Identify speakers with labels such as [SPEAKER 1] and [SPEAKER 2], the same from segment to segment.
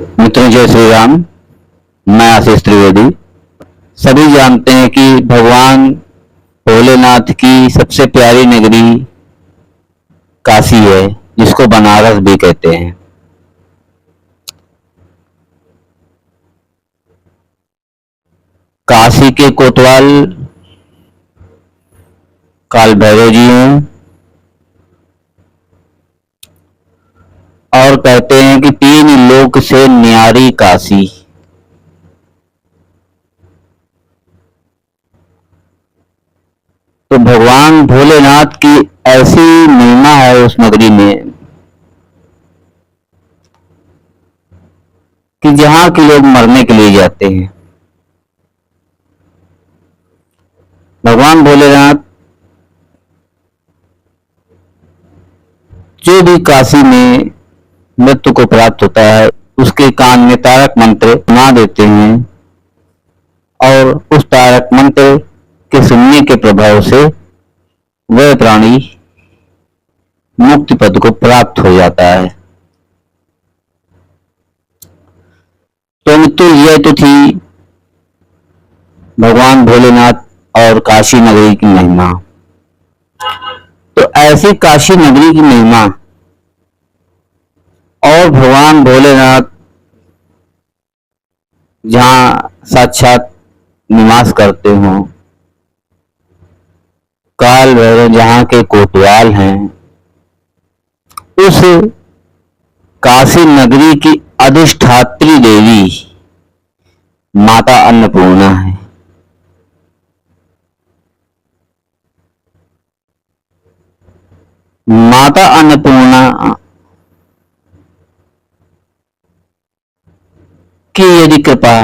[SPEAKER 1] मित्रों, जय श्री राम। मैं आशीष त्रिवेदी। सभी जानते हैं कि भगवान भोलेनाथ की सबसे प्यारी नगरी काशी है, जिसको बनारस भी कहते हैं। काशी के कोतवाल काल भैरव जी हैं और कहते हैं कि 3 लोक से न्यारी काशी। तो भगवान भोलेनाथ की ऐसी महिमा है उस नगरी में कि जहां के लोग मरने के लिए जाते हैं। भगवान भोलेनाथ जो भी काशी में मृत्यु को प्राप्त होता है, उसके कान में तारक मंत्र सुना देते हैं और उस तारक मंत्र के सुनने के प्रभाव से वह प्राणी मुक्ति पद को प्राप्त हो जाता है। तो मित्रों, यह तो थी भगवान भोलेनाथ और काशी नगरी की महिमा। तो ऐसी काशी नगरी की महिमा और भगवान भोलेनाथ जहां साक्षात निवास करते हों, काल भैरव जहां के कोतवाल हैं, उस काशी नगरी की अधिष्ठात्री देवी माता अन्नपूर्णा है। माता अन्नपूर्णा की यदि कृपा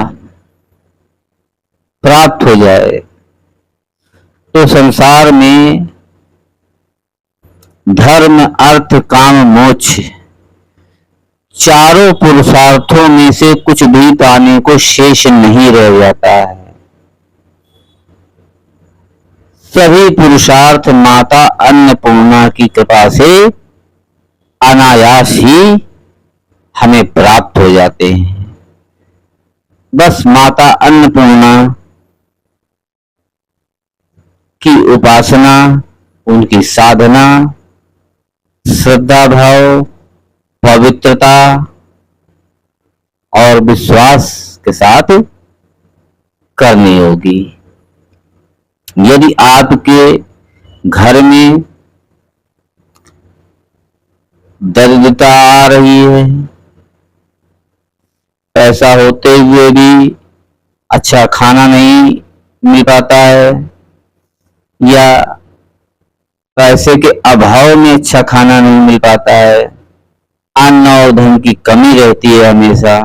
[SPEAKER 1] प्राप्त हो जाए तो संसार में धर्म, अर्थ, काम, मोक्ष चारों पुरुषार्थों में से कुछ भी पाने को शेष नहीं रह जाता है। सभी पुरुषार्थ माता अन्नपूर्णा की कृपा से अनायास ही हमें प्राप्त हो जाते हैं। बस माता अन्नपूर्णा की उपासना, उनकी साधना, श्रद्धा भाव, पवित्रता और विश्वास के साथ करनी होगी। यदि आपके घर में दरिद्रता आ रही है, पैसा होते हुए भी अच्छा खाना नहीं मिल पाता है, या पैसे के अभाव में अच्छा खाना नहीं मिल पाता है, अन्न और धन की कमी रहती है हमेशा,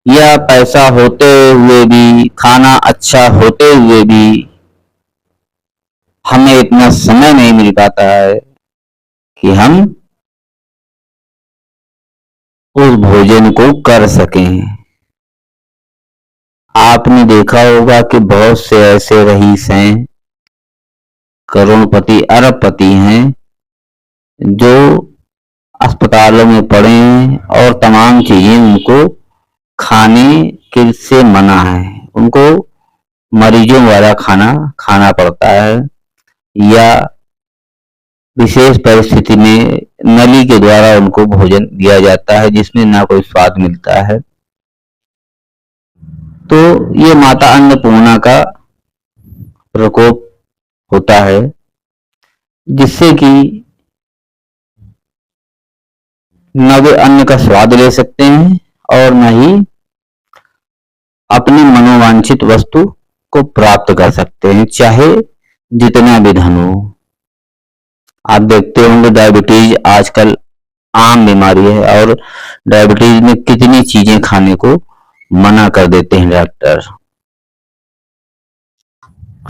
[SPEAKER 1] या पैसा होते हुए भी, खाना अच्छा होते हुए भी हमें इतना समय नहीं मिल पाता है कि हम उस भोजन को कर सकें। आपने देखा होगा कि बहुत से ऐसे रईस हैं, करोड़पति, अरबपति हैं, जो अस्पतालों में पड़े हैं और तमाम चीजें उनको खाने के से मना है। उनको मरीजों वाला खाना खाना पड़ता है, या विशेष परिस्थिति में नली के द्वारा उनको भोजन दिया जाता है, जिसमें ना कोई स्वाद मिलता है। तो ये माता अन्नपूर्णा का प्रकोप होता है, जिससे कि न वे अन्न का स्वाद ले सकते हैं और न ही अपनी मनोवांछित वस्तु को प्राप्त कर सकते हैं, चाहे जितना भी धन हो। आप देखते होंगे डायबिटीज आजकल आम बीमारी है, और डायबिटीज में कितनी चीजें खाने को मना कर देते हैं डॉक्टर।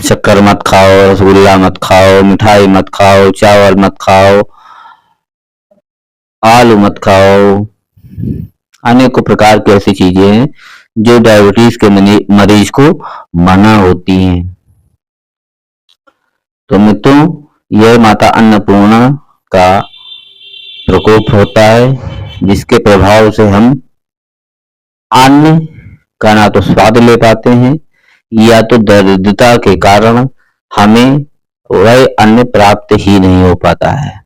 [SPEAKER 1] शक्कर मत खाओ, रसगुल्ला मत खाओ, मिठाई मत खाओ, चावल मत खाओ, आलू मत खाओ। अनेकों प्रकार की ऐसी चीजें हैं जो डायबिटीज के मरीज को मना होती हैं। तो मित्रों, यह माता अन्नपूर्णा का प्रकोप होता है, जिसके प्रभाव से हम अन्न का ना तो स्वाद ले पाते हैं या तो दरिद्रता के कारण हमें वह अन्न प्राप्त ही नहीं हो पाता है।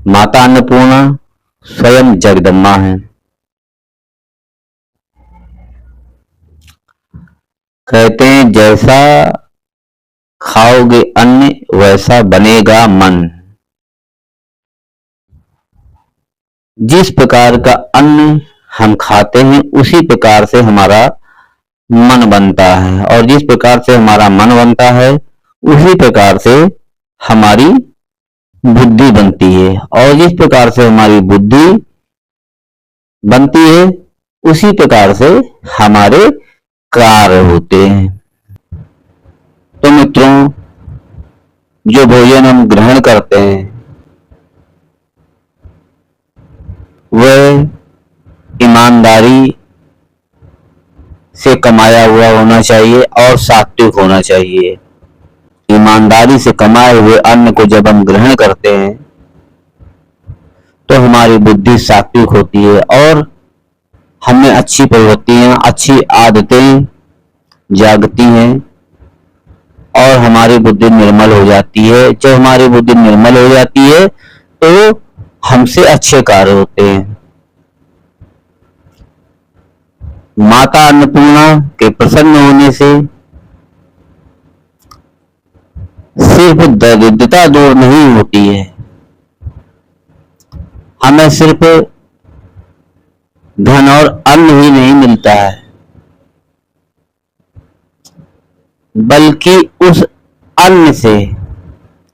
[SPEAKER 1] माता अन्नपूर्णा स्वयं जगदम्बा है। कहते हैं जैसा खाओगे अन्न वैसा बनेगा मन। जिस प्रकार का अन्न हम खाते हैं उसी प्रकार से हमारा मन बनता है, और जिस प्रकार से हमारा मन बनता है उसी प्रकार से हमारी बुद्धि बनती है, और जिस प्रकार से हमारी बुद्धि बनती है उसी प्रकार से हमारे कार्य होते हैं। तो मित्रों, जो भोजन हम ग्रहण करते हैं वह ईमानदारी से कमाया हुआ होना चाहिए और सात्विक होना चाहिए। ईमानदारी से कमाए हुए अन्न को जब हम ग्रहण करते हैं तो हमारी बुद्धि सात्विक होती है और हमें अच्छी प्रवृत्तियां, अच्छी आदतें जागती हैं और हमारी बुद्धि निर्मल हो जाती है। जब हमारी बुद्धि निर्मल हो जाती है तो हमसे अच्छे कार्य होते हैं। माता अन्नपूर्णा के प्रसन्न होने से सिर्फ दरिद्रता दूर नहीं होती है, हमें सिर्फ धन और अन्न ही नहीं मिलता है, बल्कि उस अन्न से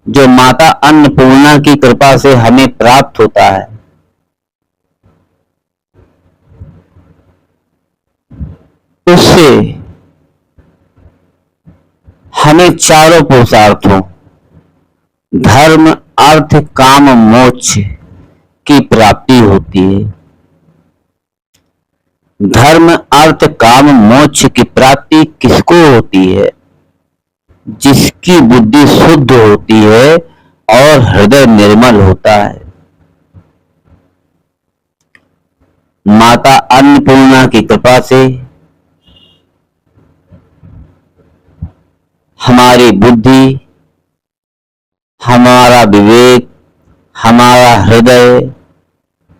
[SPEAKER 1] जो माता अन्नपूर्णा की कृपा से हमें प्राप्त होता है उससे हमें चारों पुरुषार्थों धर्म, अर्थ, काम, मोक्ष की प्राप्ति होती है। धर्म, अर्थ, काम, मोक्ष की प्राप्ति किसको होती है? जिसकी बुद्धि शुद्ध होती है और हृदय निर्मल होता है। माता अन्नपूर्णा की कृपा से हमारी बुद्धि, हमारा विवेक, हमारा हृदय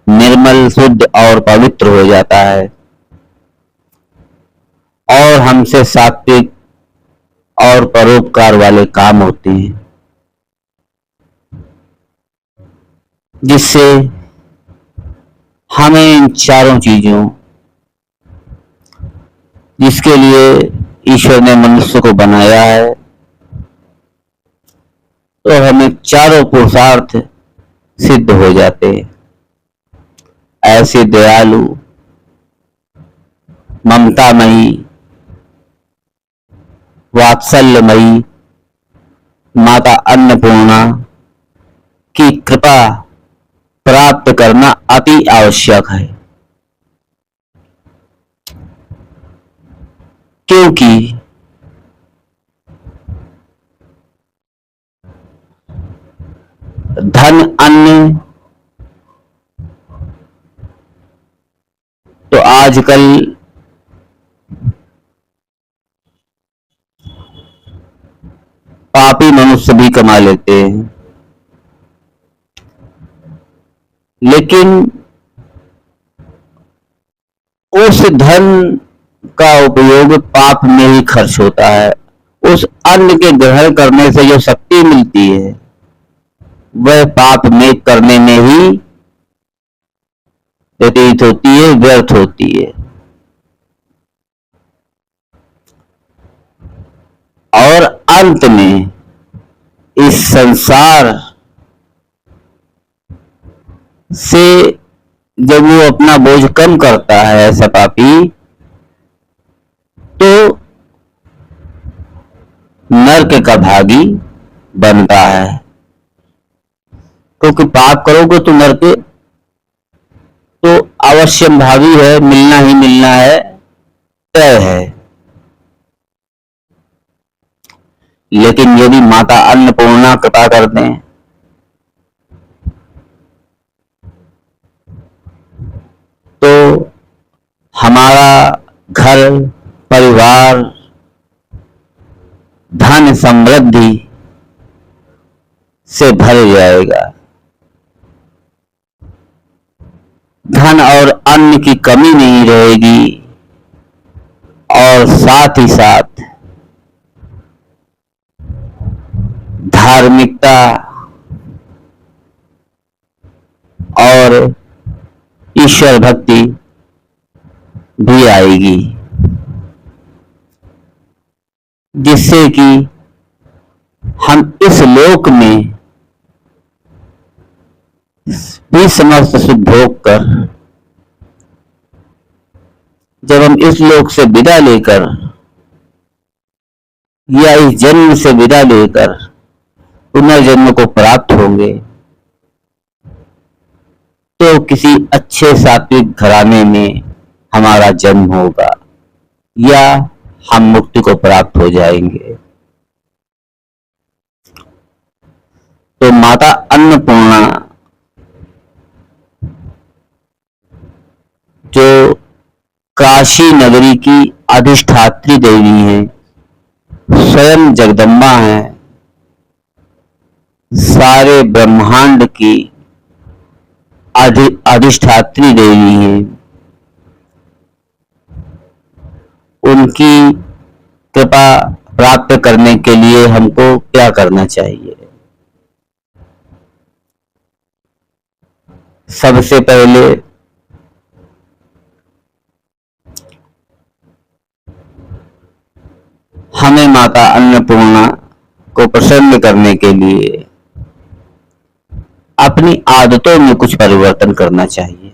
[SPEAKER 1] निर्मल, शुद्ध और पवित्र हो जाता है और हमसे सात्विक और परोपकार वाले काम होते हैं, जिससे हमें इन चारों चीजों, जिसके लिए ईश्वर ने मनुष्य को बनाया है, तो हमें चारों पुरुषार्थ सिद्ध हो जाते हैं। ऐसे दयालु, ममतामयी, वात्सल्यमयी माता अन्नपूर्णा की कृपा प्राप्त करना अति आवश्यक है, क्योंकि धन, अन्न तो आजकल पापी मनुष्य भी कमा लेते हैं, लेकिन उस धन का उपयोग पाप में ही खर्च होता है। उस अन्न के ग्रहण करने से जो शक्ति मिलती है वह पाप में करने में ही व्यतीत होती है, व्यर्थ होती है। और अंत में इस संसार से जब वो अपना बोझ कम करता है ऐसा पापी, तो नरक का भागी बनता है, क्योंकि पाप करोगे तो नरक तो अवश्यम भावी है, मिलना ही मिलना है, तय है। लेकिन यदि माता अन्नपूर्णा कृपा कर दें तो हमारा घर परिवार धन समृद्धि से भर जाएगा। धन और अन्न की कमी नहीं रहेगी और साथ ही साथ धार्मिकता और ईश्वर भक्ति भी आएगी, जिससे कि हम इस लोक में भी समस्त सुख भोग कर जब हम इस लोक से विदा लेकर या इस जन्म से विदा लेकर पुनर्जन्म को प्राप्त होंगे तो किसी अच्छे सात्विक घराने में हमारा जन्म होगा या हम मुक्ति को प्राप्त हो जाएंगे। तो माता अन्नपूर्णा जो काशी नगरी की अधिष्ठात्री देवी है, स्वयं जगदम्बा है, सारे ब्रह्मांड की अधिष्ठात्री देवी है, उनकी कृपा प्राप्त करने के लिए हमको क्या करना चाहिए? सबसे पहले हमें माता अन्नपूर्णा को प्रसन्न करने के लिए अपनी आदतों में कुछ परिवर्तन करना चाहिए।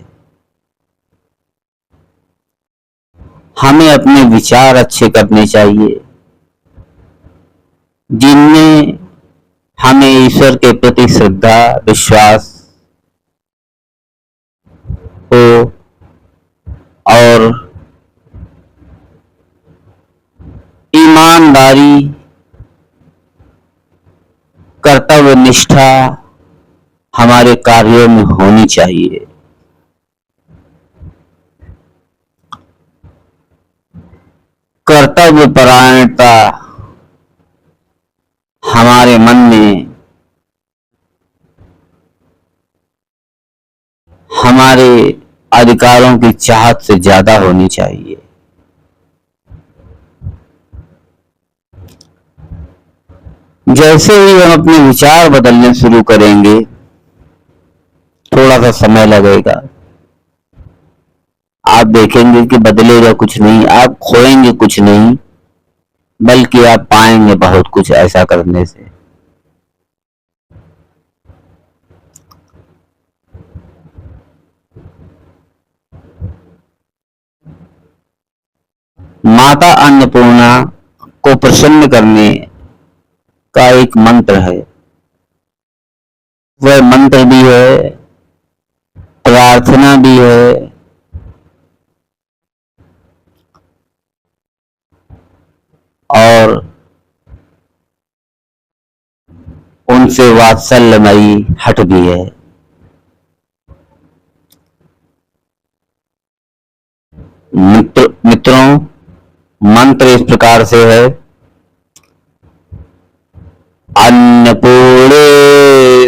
[SPEAKER 1] हमें अपने विचार अच्छे करने चाहिए जिनमें हमें ईश्वर के प्रति श्रद्धा विश्वास हो और ईमानदारी कर्तव्य निष्ठा हमारे कार्यों में होनी चाहिए। कर्तव्य परायणता हमारे मन में हमारे अधिकारों की चाहत से ज्यादा होनी चाहिए। जैसे ही हम अपने विचार बदलने शुरू करेंगे, थोड़ा सा समय लगेगा, आप देखेंगे कि बदलेगा कुछ नहीं, आप खोएंगे कुछ नहीं, बल्कि आप पाएंगे बहुत कुछ ऐसा करने से। माता अन्नपूर्णा को प्रसन्न करने का एक मंत्र है। वह मंत्र भी है, प्रार्थना भी है और उनसे वात्सल्यमयी हट भी है। मित्रों, मंत्र इस प्रकार से है। अन्नपूर्णे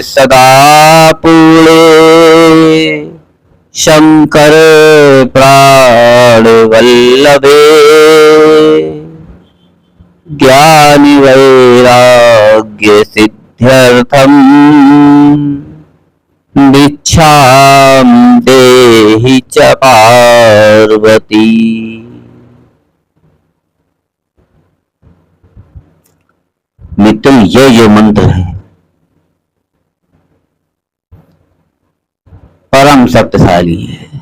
[SPEAKER 1] सदा पूर्णे शंकर प्राण वल्लभे ज्ञान वैराग्य सिद्ध्यर्थम भिक्षाम देहि च पार्वती। मित्रों, ये जो मंत्र है परम शक्तिशाली है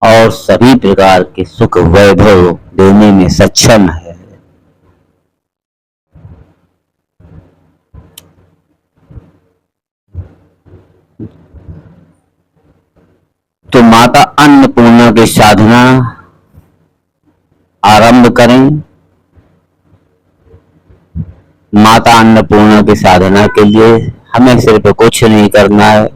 [SPEAKER 1] और सभी प्रकार के सुख वैभव देने में सक्षम है। तो माता अन्नपूर्णा की साधना आरंभ करें माता अन्नपूर्णा की साधना के लिए हमें सिर्फ कुछ नहीं करना है,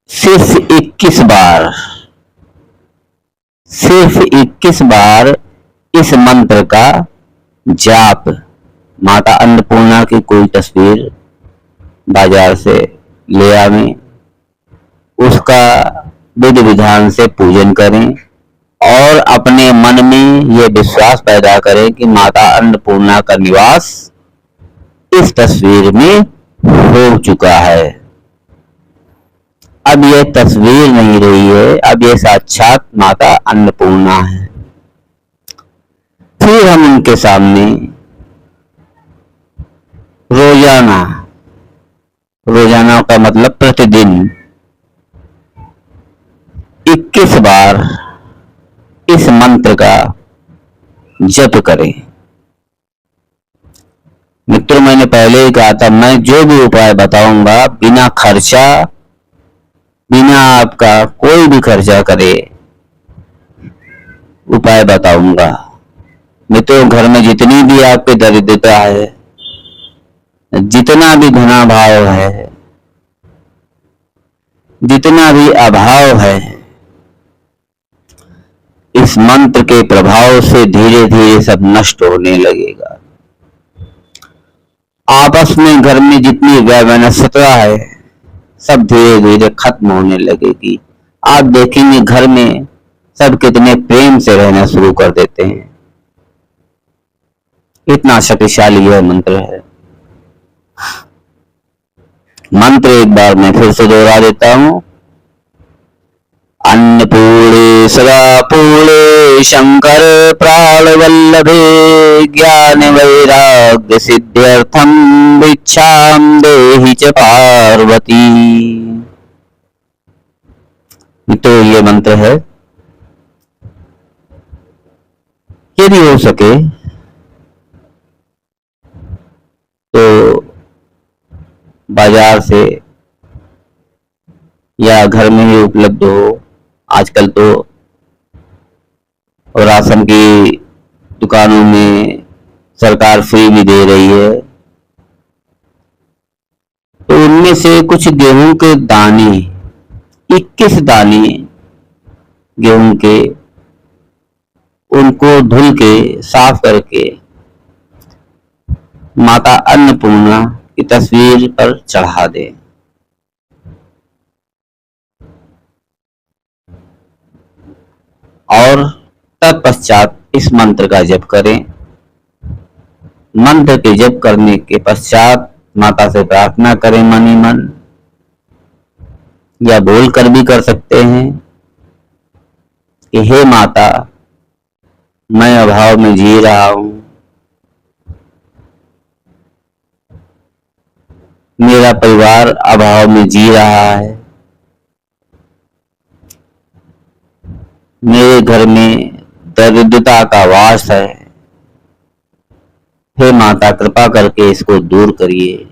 [SPEAKER 1] सिर्फ 21 बार, सिर्फ 21 बार इस मंत्र का जाप। माता अन्नपूर्णा की कोई तस्वीर बाजार से ले आवें, उसका विधि विधान से पूजन करें और अपने मन में ये विश्वास पैदा करें कि माता अन्नपूर्णा का निवास इस तस्वीर में हो चुका है। अब ये तस्वीर नहीं रही है, अब ये साक्षात माता अन्नपूर्णा है। फिर हम उनके सामने रोजाना, रोजाना का मतलब प्रतिदिन 21 बार इस मंत्र का जप करें। मित्रों, मैंने पहले ही कहा था, मैं जो भी उपाय बताऊंगा बिना खर्चा, बिना आपका कोई भी खर्चा करे उपाय बताऊंगा। मित्रों, घर में जितनी भी आपकी दरिद्रता है, जितना भी घना भाव है, जितना भी अभाव है, इस मंत्र के प्रभाव से धीरे धीरे सब नष्ट होने लगेगा। आपस में घर में जितनी वैमनस्यता है सब धीरे धीरे खत्म होने लगेगी। आप देखेंगे घर में सब कितने प्रेम से रहना शुरू कर देते हैं। इतना शक्तिशाली यह मंत्र है। मंत्र एक बार मैं फिर से दोहरा देता हूं। अन्नपूर्णे सदा पूर्णे शंकर प्राण वल्लभे ज्ञान वैराग्य सिद्ध्यर्थम भिक्षाम देहि च पार्वती। तो ये मंत्र है। यदि हो सके तो बाजार से या घर में ही उपलब्ध हो। आजकल तो राशन की दुकानों में सरकार फ्री भी दे रही है, तो उनमें से कुछ गेहूं के दाने, 21 दाने गेहूं के, उनको धुल के साफ करके माता अन्नपूर्णा की तस्वीर पर चढ़ा दें। और तत्पश्चात इस मंत्र का जप करें। मंत्र के जप करने के पश्चात माता से प्रार्थना करें मन ही मन, या बोल कर भी कर सकते हैं कि हे माता, मैं अभाव में जी रहा हूं, मेरा परिवार अभाव में जी रहा है, मेरे घर में दरिद्रता का वास है, हे माता कृपा करके इसको दूर करिए।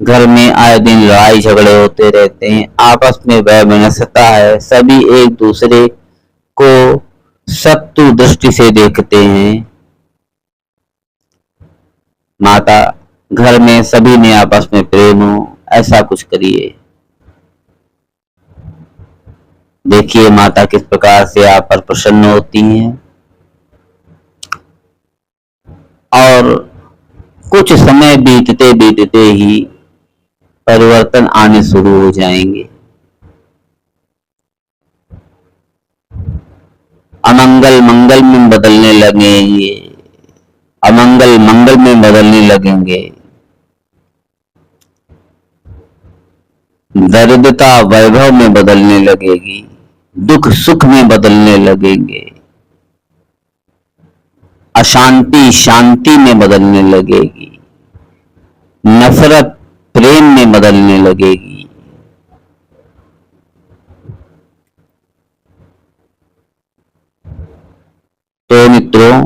[SPEAKER 1] घर में आए दिन लड़ाई झगड़े होते रहते हैं, आपस में वैमनस्यता है, सभी एक दूसरे को शत्रु दृष्टि से देखते हैं। माता, घर में सभी में आपस में प्रेम हो, ऐसा कुछ करिए। देखिए माता किस प्रकार से आप पर प्रसन्न होती हैं और कुछ समय बीतते बीतते ही परिवर्तन आने शुरू हो जाएंगे। अमंगल मंगल में बदलने लगेंगे, अमंगल मंगल में बदलने लगेंगे, दरिद्रता वैभव में बदलने लगेगी, दुख सुख में बदलने लगेंगे, अशांति शांति में बदलने लगेगी, नफरत प्रेम में बदलने लगेगी। तो मित्रों,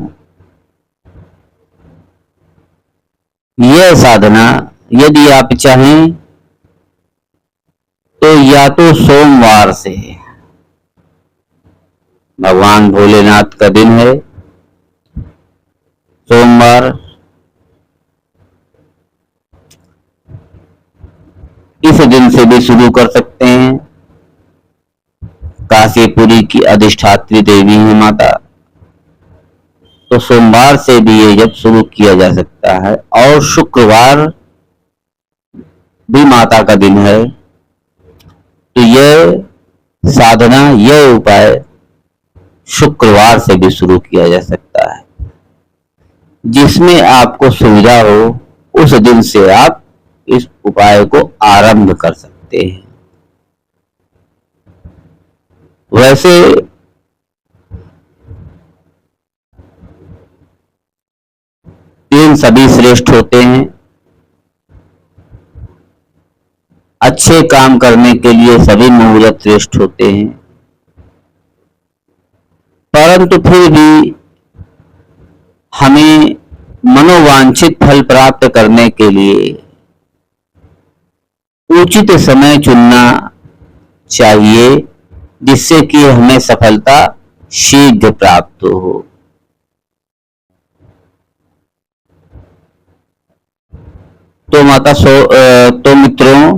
[SPEAKER 1] यह साधना यदि आप चाहें तो या तो सोमवार से, भगवान भोलेनाथ का दिन है सोमवार, इस दिन से भी शुरू कर सकते हैं। काशीपुरी की अधिष्ठात्री देवी है माता, तो सोमवार से भी ये जब शुरू किया जा सकता है। और शुक्रवार भी माता का दिन है, तो यह साधना, यह उपाय शुक्रवार से भी शुरू किया जा सकता है। जिसमें आपको सुविधा हो उस दिन से आप इस उपाय को आरंभ कर सकते हैं। वैसे दिन सभी श्रेष्ठ होते हैं, अच्छे काम करने के लिए सभी मुहूर्त श्रेष्ठ होते हैं, परंतु फिर भी हमें मनोवांछित फल प्राप्त करने के लिए उचित समय चुनना चाहिए, जिससे कि हमें सफलता शीघ्र प्राप्त हो। तो मित्रों,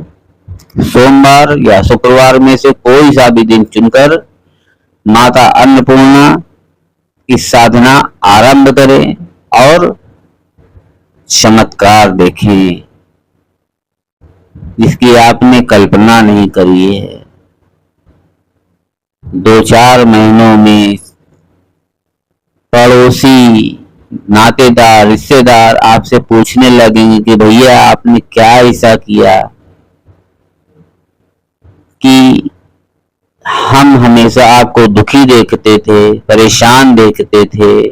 [SPEAKER 1] सोमवार या शुक्रवार में से कोई सा भी दिन चुनकर माता अन्नपूर्णा की साधना आरंभ करें और चमत्कार देखें जिसकी आपने कल्पना नहीं करी है। 2-4 महीनों में पड़ोसी, नातेदार, रिश्तेदार आपसे पूछने लगेंगे कि भैया आपने क्या ऐसा किया कि हम हमेशा आपको दुखी देखते थे, परेशान देखते थे,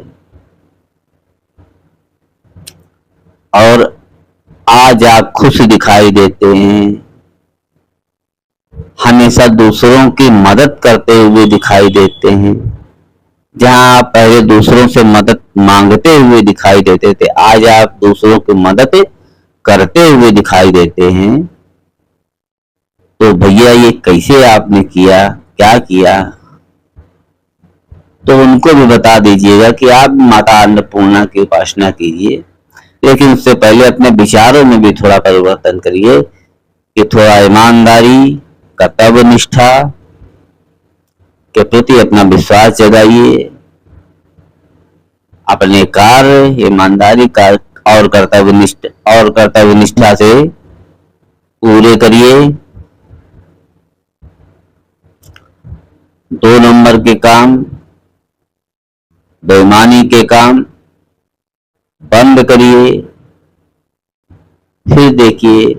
[SPEAKER 1] और आज आप खुश दिखाई देते हैं, हमेशा दूसरों की मदद करते हुए दिखाई देते हैं। जहां आप पहले दूसरों से मदद मांगते हुए दिखाई देते थे, आज आप दूसरों की मदद करते हुए दिखाई देते हैं। तो भैया ये कैसे आपने किया, क्या किया? तो उनको भी बता दीजिएगा कि आप माता अन्नपूर्णा की उपासना कीजिए, लेकिन उससे पहले अपने विचारों में भी थोड़ा परिवर्तन करिए कि थोड़ा ईमानदारी, कर्तव्य निष्ठा के प्रति अपना विश्वास जगाइए, अपने कार्य ईमानदारी का और कर्तव्य निष्ठा से पूरे करिए। 2 नंबर के काम, बेईमानी के काम बंद करिए, फिर देखिए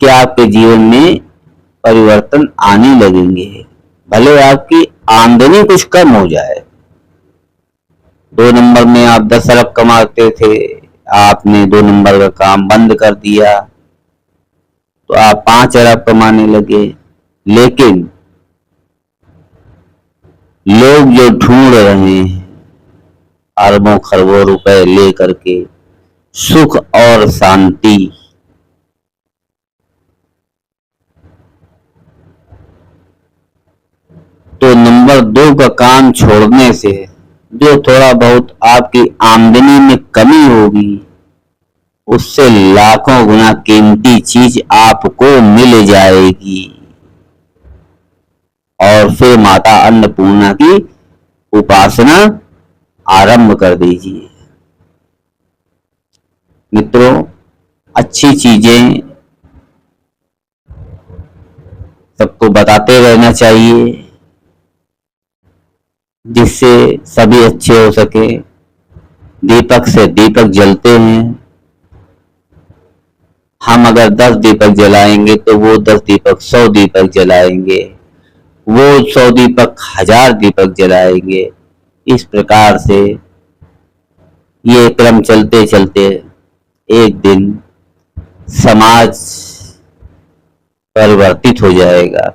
[SPEAKER 1] कि आपके जीवन में परिवर्तन आने लगेंगे। भले आपकी आमदनी कुछ कम हो जाए, 2 नंबर में आप 10 अरब कमाते थे, आपने 2 नंबर का काम बंद कर दिया तो आप 5 अरब कमाने लगे। लेकिन लोग जो ढूंढ रहे हैं अरबों खरबों रुपए लेकर के सुख और शांति, तो नंबर 2 का काम छोड़ने से जो थोड़ा बहुत आपकी आमदनी में कमी होगी, उससे लाखों गुना कीमती चीज आपको मिल जाएगी। और फिर माता अन्नपूर्णा की उपासना आरंभ कर दीजिए। मित्रों, अच्छी चीजें सबको बताते रहना चाहिए, जिससे सभी अच्छे हो सके। दीपक से दीपक जलते हैं, हम अगर 10 दीपक जलाएंगे तो वो 10 दीपक 100 दीपक जलाएंगे, वो 100 दीपक 1000 दीपक जलाएंगे। इस प्रकार से ये क्रम चलते चलते एक दिन समाज परिवर्तित हो जाएगा।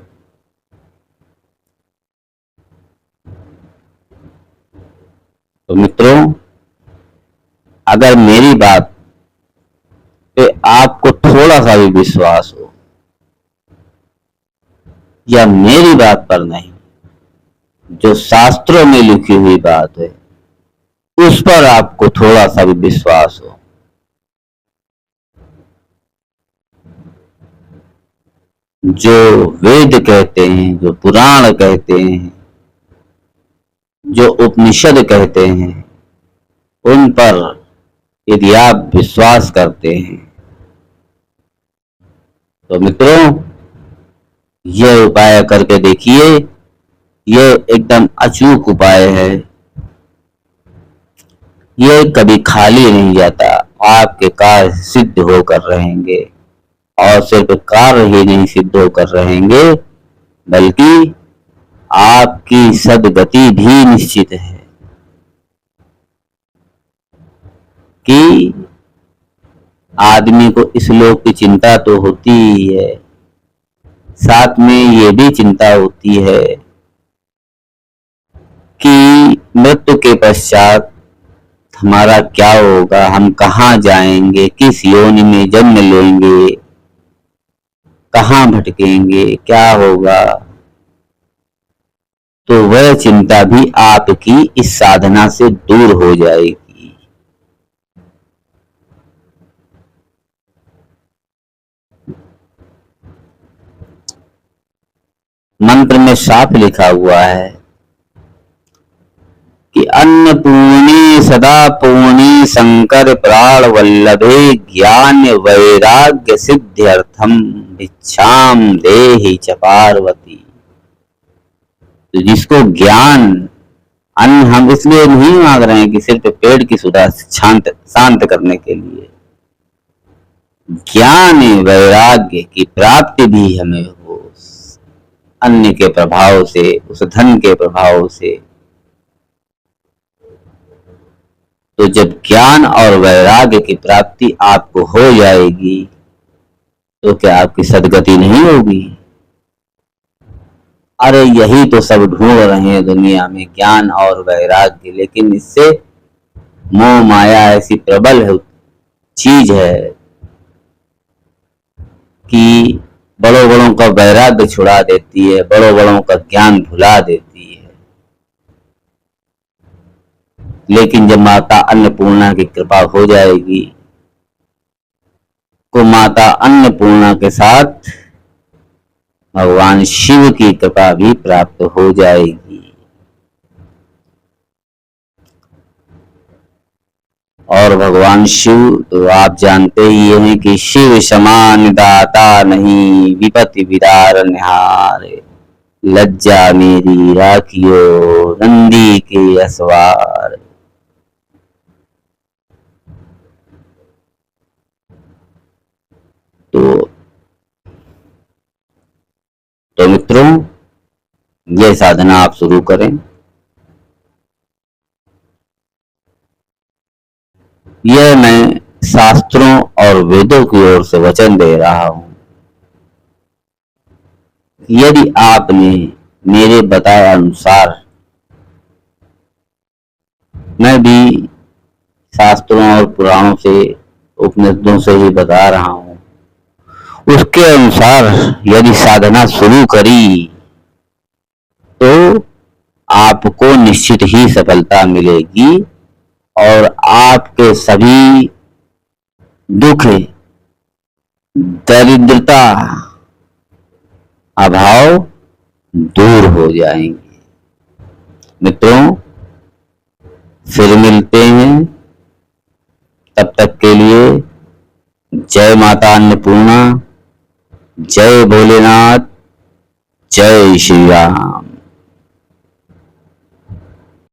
[SPEAKER 1] तो मित्रों, अगर मेरी बात पे आपको थोड़ा सा भी विश्वास हो या मेरी बात पर नहीं, जो शास्त्रों में लिखी हुई बात है उस पर आपको थोड़ा सा भी विश्वास हो, जो वेद कहते हैं, जो पुराण कहते हैं, जो उपनिषद कहते हैं, उन पर यदि आप विश्वास करते हैं तो मित्रों यह उपाय करके देखिए। यह एकदम अचूक उपाय है, यह कभी खाली नहीं जाता। आपके कार्य सिद्ध होकर रहेंगे और सिर्फ कार्य ही नहीं सिद्ध होकर रहेंगे बल्कि आपकी सदगति भी निश्चित है कि आदमी को इस लोक की चिंता तो होती ही है, साथ में ये भी चिंता होती है कि मृत्यु के पश्चात हमारा क्या होगा, हम कहाँ जाएंगे, किस योनि में जन्म लेंगे, कहाँ भटकेंगे, क्या होगा। तो वह चिंता भी आपकी इस साधना से दूर हो जाएगी। मंत्र में साफ लिखा हुआ है कि अन्नपूर्णे सदा पूर्णे शंकर प्राण वल्लभे ज्ञान वैराग्य सिद्ध्यर्थम भिक्षाम देहि च पार्वती। तो जिसको ज्ञान, अन्न हम इसलिए नहीं मांग रहे हैं कि सिर्फ पेट की सुधा शांत करने के लिए, ज्ञान वैराग्य की प्राप्ति भी हमें हो अन्न के प्रभाव से, उस धन के प्रभाव से। तो जब ज्ञान और वैराग्य की प्राप्ति आपको हो जाएगी तो क्या आपकी सदगति नहीं होगी? अरे यही तो सब ढूंढ रहे हैं दुनिया में, ज्ञान और वैराग्य, लेकिन इससे मोह माया ऐसी प्रबल चीज है कि बड़ों बड़ों का वैराग्य छुड़ा देती है, बड़ों बड़ों का ज्ञान भुला देती है। लेकिन जब माता अन्नपूर्णा की कृपा हो जाएगी तो माता अन्नपूर्णा के साथ भगवान शिव की कृपा भी प्राप्त हो जाएगी। और भगवान शिव तो आप जानते ही हैं कि शिव समान दाता नहीं, विपत्ति विदार निहार, लज्जा मेरी राखियो नंदी के असवार। तो मित्रों ये साधना आप शुरू करें। यह मैं शास्त्रों और वेदों की ओर से वचन दे रहा हूं। यदि आपने मेरे बताए अनुसार, मैं भी शास्त्रों और पुराणों से, उपनिषदों से ही बता रहा हूं, उसके अनुसार यदि साधना शुरू करी तो आपको निश्चित ही सफलता मिलेगी और आपके सभी दुख, दरिद्रता, अभाव दूर हो जाएंगे। मित्रों फिर मिलते हैं, तब तक के लिए जय माता अन्नपूर्णा, जय भोलेनाथ, जय श्री राम।